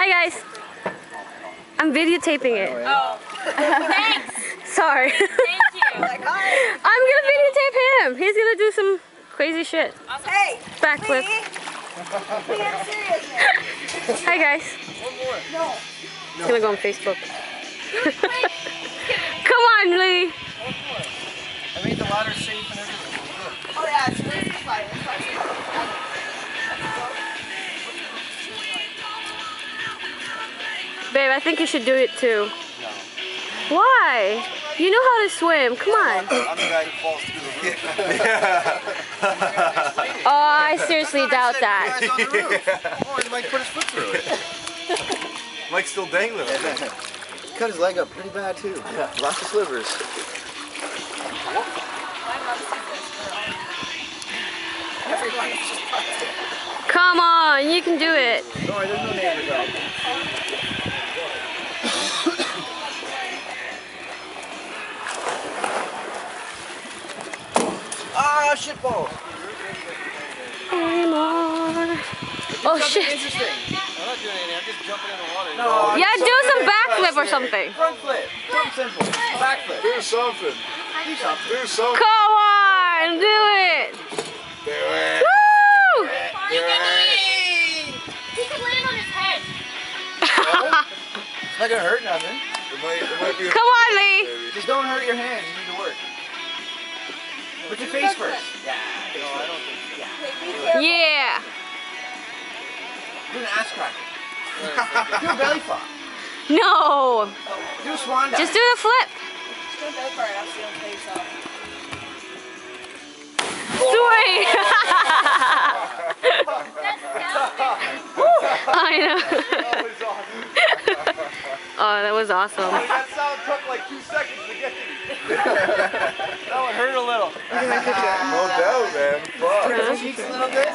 Hi guys. I'm videotaping it. Oh, thanks. Sorry. Thank you. I'm gonna videotape him. He's gonna do some crazy shit. Awesome. Hey! Backflip. Lee, I'm serious. Hi guys. One more. No. It's gonna go on Facebook. Come on, Lee. I made the ladder safe and everything. Oh yeah, it's really fine. It's fine. Babe, I think you should do it too. No. Why? You know how to swim. Come on. I'm the guy who falls through the roof. Oh, I seriously doubt that. You guys on the roof. Oh, and Mike put his foot through it. Mike's still dangling. Cut his leg up pretty bad too. Yeah. Lots of slivers. Come on, you can do it. Sorry, there's no neighbors out. Ah, shit ball. Oh shit. Interesting. I'm not doing anything. I'm just jumping in the water. No, Yeah, do some backflip or something. front flip. Something simple. Back flip. Do something. Do something. Do something. Come on, do it. Do it. Woo! You can do it. He can land on his head. It's not gonna hurt nothing. It might be Come on, Lee. Just don't hurt your hands. You need to work. Put your face first. Yeah. No, I don't think so. Yeah. Do an ass cracker. Do a belly flop. No. Do a swan dive. Just do the flip. Don't go for it. I'm still face off. Sweet. I know. Oh, that was awesome. That sound took like 2 seconds to get to me. That one hurt a little. no doubt, man. Fuck. Hurt his cheeks a little bit.